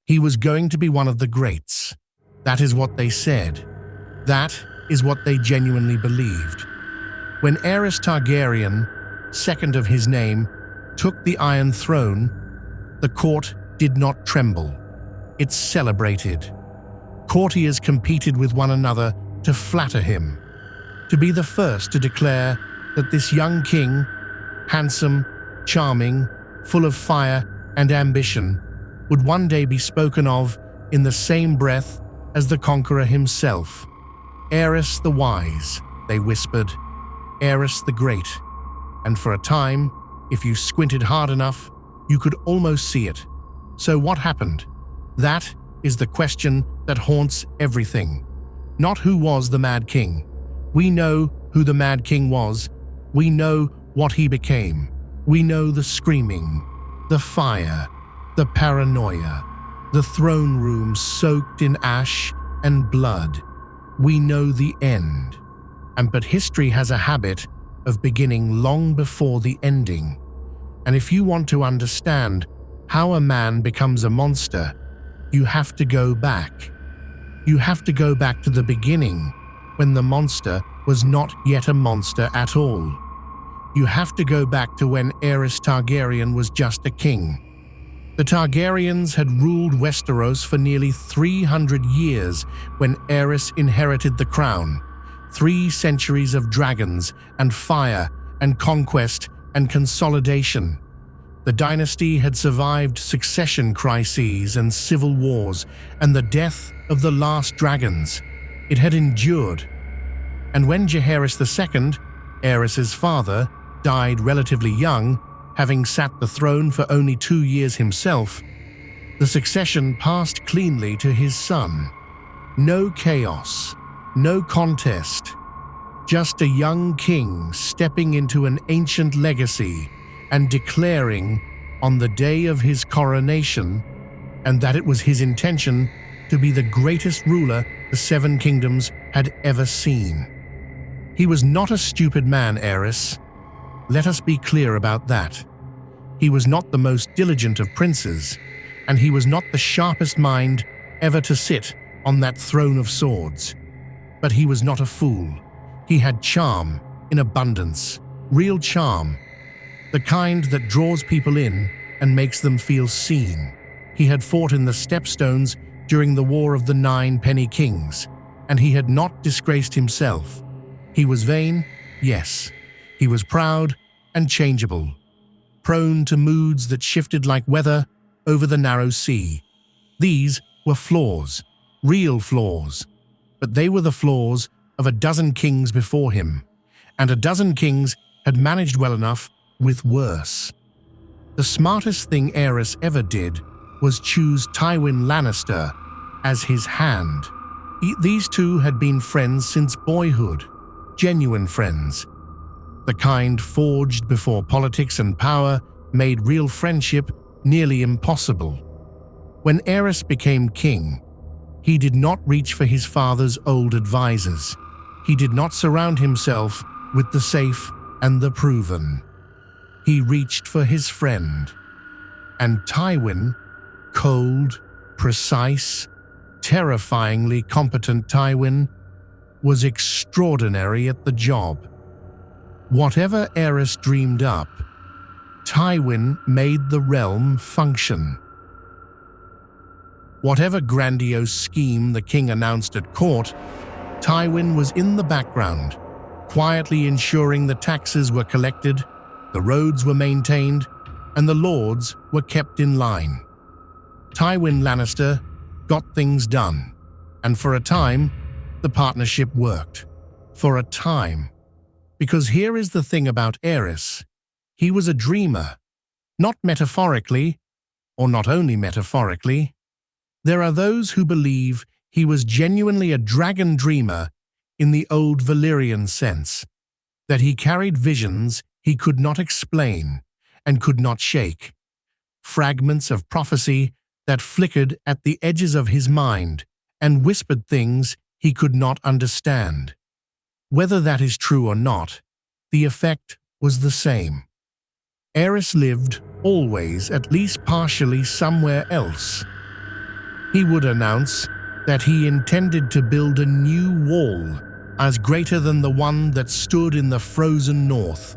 He was going to be one of the greats. That is what they said. That is what they genuinely believed. When Aerys Targaryen, second of his name, took the Iron Throne, the court did not tremble. It celebrated. Courtiers competed with one another to flatter him, to be the first to declare that this young king, handsome, charming, full of fire and ambition, would one day be spoken of in the same breath as the conqueror himself. Aerys the Wise, they whispered, Aerys the Great, and for a time, if you squinted hard enough, you could almost see it. So what happened? That is the question that haunts everything. Not who was the Mad King. We know who the Mad King was. We know what he became. We know the screaming, the fire, the paranoia, the throne room soaked in ash and blood. We know the end. But history has a habit of beginning long before the ending. And if you want to understand how a man becomes a monster, you have to go back. You have to go back to the beginning, when the monster was not yet a monster at all. You have to go back to when Aerys Targaryen was just a king. The Targaryens had ruled Westeros for nearly 300 years when Aerys inherited the crown. 3 centuries of dragons and fire and conquest and consolidation. The dynasty had survived succession crises and civil wars and the death of the last dragons. It had endured. And when Jaehaerys II, Aerys's father, died relatively young, having sat the throne for only 2 years himself, the succession passed cleanly to his son. No chaos, no contest, just a young king stepping into an ancient legacy and declaring on the day of his coronation, and that it was his intention to be the greatest ruler the 7 kingdoms had ever seen. He was not a stupid man, Aerys. Let us be clear about that. He was not the most diligent of princes, and he was not the sharpest mind ever to sit on that throne of swords. But he was not a fool. He had charm in abundance, real charm, the kind that draws people in and makes them feel seen. He had fought in the Stepstones during the War of the 9 Penny Kings, and he had not disgraced himself. He was vain, yes. He was proud and changeable, prone to moods that shifted like weather over the narrow sea. These were flaws, real flaws, but they were the flaws of a dozen kings before him, and a dozen kings had managed well enough with worse. The smartest thing Aerys ever did was choose Tywin Lannister as his hand. These two had been friends since boyhood, genuine friends. The kind forged before politics and power made real friendship nearly impossible. When Aerys became king, he did not reach for his father's old advisors. He did not surround himself with the safe and the proven. He reached for his friend. And Tywin, cold, precise, terrifyingly competent Tywin, was extraordinary at the job. Whatever Aerys dreamed up, Tywin made the realm function. Whatever grandiose scheme the king announced at court, Tywin was in the background, quietly ensuring the taxes were collected, the roads were maintained, and the lords were kept in line. Tywin Lannister got things done, and for a time, the partnership worked. For a time. Because here is the thing about Aerys. He was a dreamer, not metaphorically, or not only metaphorically. There are those who believe he was genuinely a dragon dreamer in the old Valyrian sense, that he carried visions he could not explain and could not shake, fragments of prophecy that flickered at the edges of his mind and whispered things he could not understand. Whether that is true or not, the effect was the same. Aerys lived always at least partially somewhere else. He would announce that he intended to build a new wall as greater than the one that stood in the frozen north.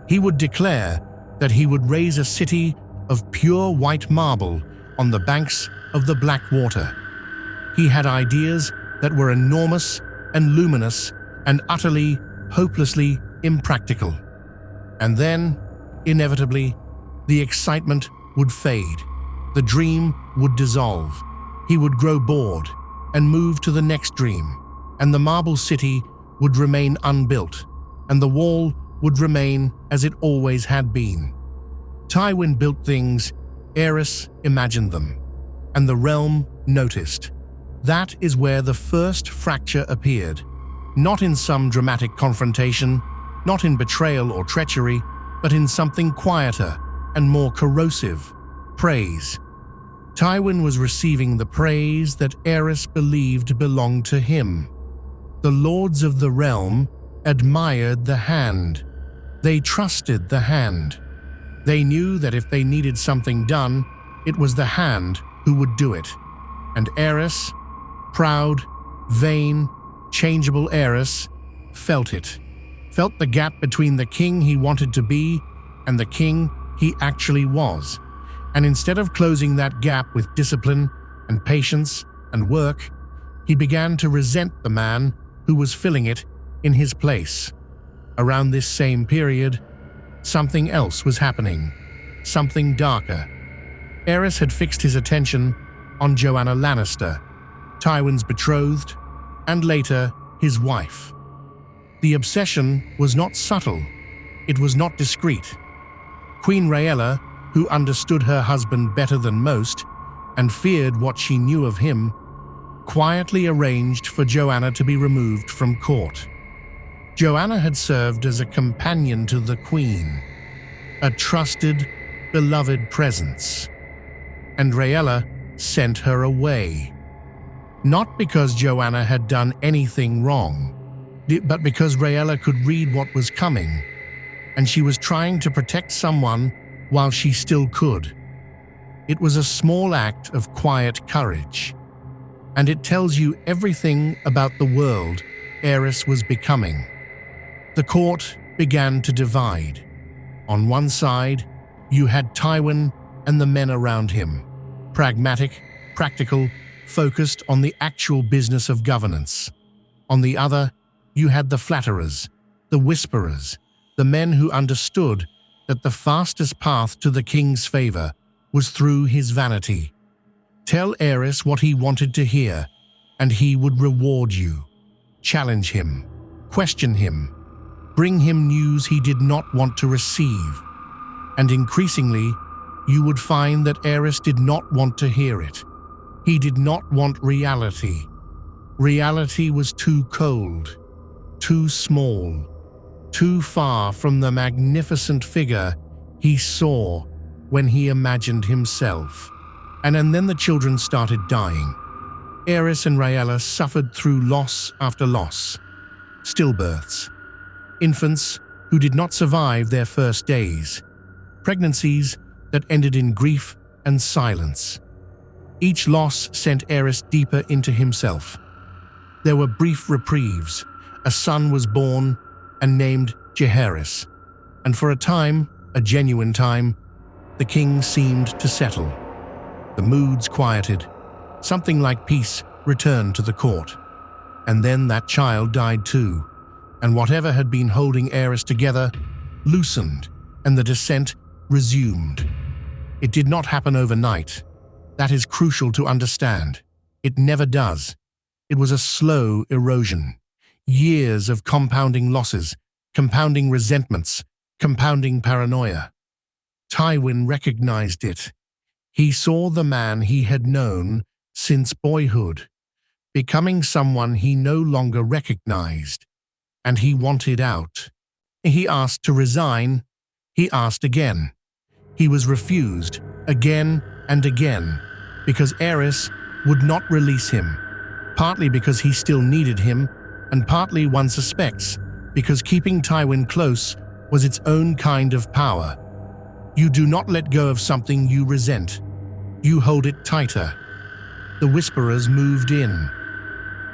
He would declare that he would raise a city of pure white marble on the banks of the Black Water. He had ideas that were enormous and luminous and utterly, hopelessly impractical. And then, inevitably, the excitement would fade. The dream would dissolve. He would grow bored and move to the next dream, and the marble city would remain unbuilt, and the wall would remain as it always had been. Tywin built things, Aerys imagined them, and the realm noticed. That is where the first fracture appeared, not in some dramatic confrontation, not in betrayal or treachery, but in something quieter and more corrosive: praise. Tywin was receiving the praise that Aerys believed belonged to him. The lords of the realm admired the hand. They trusted the hand. They knew that if they needed something done, it was the hand who would do it. And Aerys, proud, vain, changeable Aerys, felt it. Felt the gap between the king he wanted to be and the king he actually was. And instead of closing that gap with discipline and patience and work, he began to resent the man who was filling it in his place. Around this same period, something else was happening, something darker. Aerys had fixed his attention on Joanna Lannister, Tywin's betrothed, and later his wife. The obsession was not subtle, it was not discreet. Queen Rhaella, who understood her husband better than most and feared what she knew of him, quietly arranged for Joanna to be removed from court. Joanna had served as a companion to the queen, a trusted, beloved presence. And Rhaella sent her away. Not because Joanna had done anything wrong, but because Rhaella could read what was coming, and she was trying to protect someone while she still could. It was a small act of quiet courage, and it tells you everything about the world Aerys was becoming. The court began to divide. On one side, you had Tywin and the men around him, pragmatic, practical, focused on the actual business of governance. On the other, you had the flatterers, the whisperers, the men who understood that the fastest path to the king's favor was through his vanity. Tell Aerys what he wanted to hear, and he would reward you. Challenge him, question him, bring him news he did not want to receive. And increasingly, you would find that Aerys did not want to hear it. He did not want reality. Reality was too cold, too small, too far from the magnificent figure he saw when he imagined himself. And then the children started dying. Aerys and Rhaella suffered through loss after loss. Stillbirths, infants who did not survive their first days, pregnancies that ended in grief and silence. Each loss sent Aerys deeper into himself. There were brief reprieves. A son was born and named Jaehaerys, and for a time, a genuine time, the king seemed to settle. The moods quieted. Something like peace returned to the court. And then that child died too, and whatever had been holding Aerys together loosened, and the descent resumed. It did not happen overnight. That is crucial to understand. It never does. It was a slow erosion. Years of compounding losses, compounding resentments, compounding paranoia. Tywin recognized it. He saw the man he had known since boyhood, becoming someone he no longer recognized, and he wanted out. He asked to resign. He asked again. He was refused again and again because Aerys would not release him, partly because he still needed him, and partly, one suspects, because keeping Tywin close was its own kind of power. You do not let go of something you resent. You hold it tighter. the Whisperers moved in,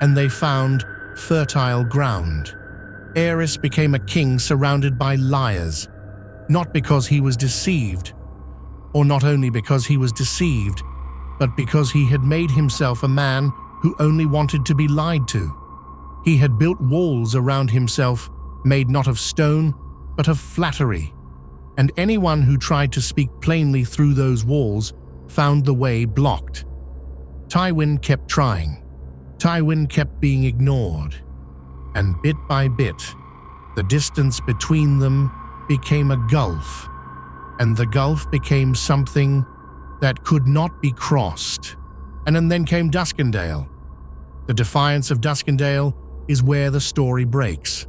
and they found fertile ground. Aerys became a king surrounded by liars, not because he was deceived, or not only because he was deceived, but because he had made himself a man who only wanted to be lied to. He had built walls around himself, made not of stone, but of flattery, and anyone who tried to speak plainly through those walls found the way blocked. Tywin kept trying. Tywin kept being ignored, and bit by bit, the distance between them became a gulf, and the gulf became something that could not be crossed. And then came Duskendale. The defiance of Duskendale is where the story breaks.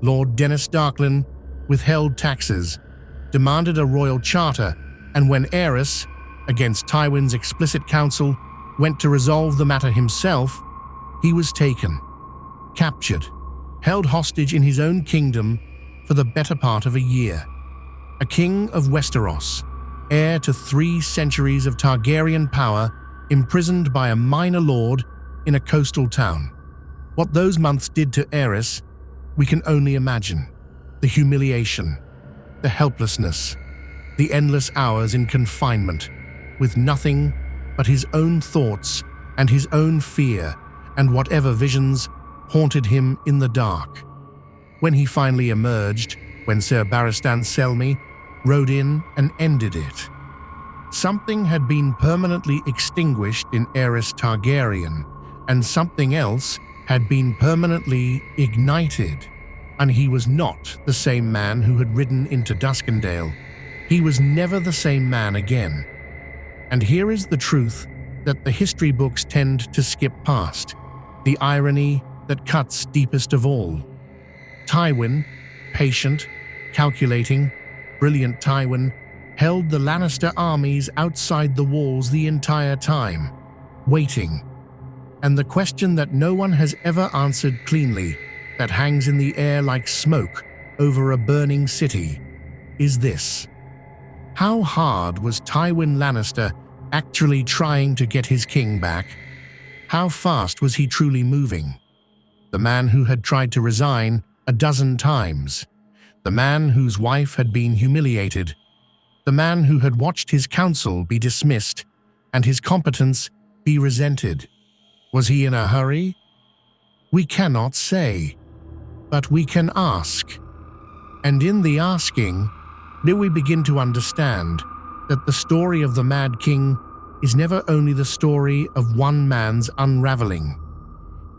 Lord Dennis Darklyn withheld taxes, demanded a royal charter, and when Aerys, against Tywin's explicit counsel, went to resolve the matter himself, he was taken, captured, held hostage in his own kingdom for the better part of a year. A king of Westeros, heir to 3 centuries of Targaryen power, imprisoned by a minor lord in a coastal town. What those months did to Aerys, we can only imagine. The humiliation, the helplessness, the endless hours in confinement, with nothing but his own thoughts and his own fear and whatever visions haunted him in the dark. When he finally emerged, when Ser Barristan Selmy rode in and ended it, something had been permanently extinguished in Aerys Targaryen, and something else had been permanently ignited. And he was not the same man who had ridden into Duskendale. He was never the same man again. And here is the truth that the history books tend to skip past, the irony that cuts deepest of all. Tywin, patient, calculating, brilliant Tywin, held the Lannister armies outside the walls the entire time, waiting. And the question that no one has ever answered cleanly, that hangs in the air like smoke over a burning city, is this: how hard was Tywin Lannister actually trying to get his king back? How fast was he truly moving? The man who had tried to resign a dozen times, the man whose wife had been humiliated, the man who had watched his counsel be dismissed and his competence be resented. Was he in a hurry? We cannot say, but we can ask. And in the asking, do we begin to understand that the story of the Mad King is never only the story of one man's unraveling.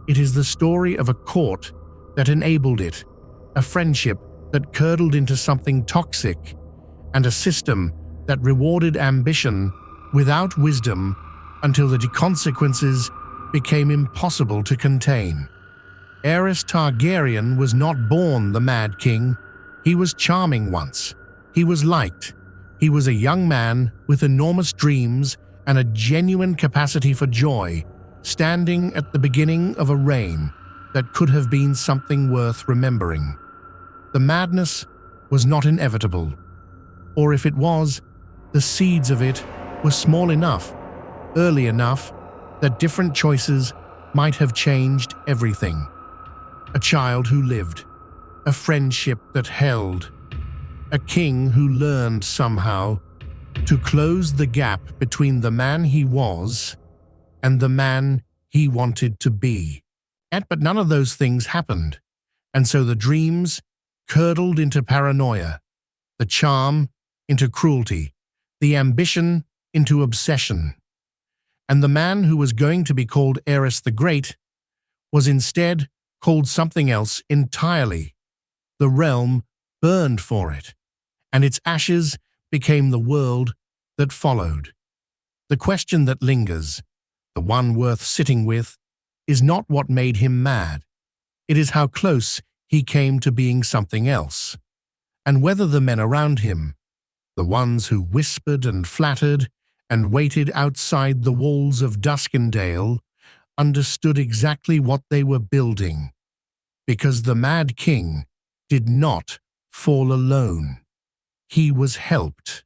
It is the story of a court that enabled it, a friendship that curdled into something toxic, and a system that rewarded ambition without wisdom until the consequences became impossible to contain. Aerys Targaryen was not born the Mad King. He was charming once. He was liked. He was a young man with enormous dreams and a genuine capacity for joy, standing at the beginning of a reign that could have been something worth remembering. The madness was not inevitable, or if it was, the seeds of it were small enough, early enough, that different choices might have changed everything. A child who lived, a friendship that held, a king who learned somehow to close the gap between the man he was and the man he wanted to be. But none of those things happened, and so the dreams curdled into paranoia, the charm into cruelty, the ambition into obsession. And the man who was going to be called Aerys the Great was instead called something else entirely. The realm burned for it, and its ashes became the world that followed. The question that lingers, the one worth sitting with, is not what made him mad. It is how close he came to being something else, and whether the men around him, the ones who whispered and flattered and waited outside the walls of Duskendale, understood exactly what they were building, because the Mad King did not fall alone. He was helped.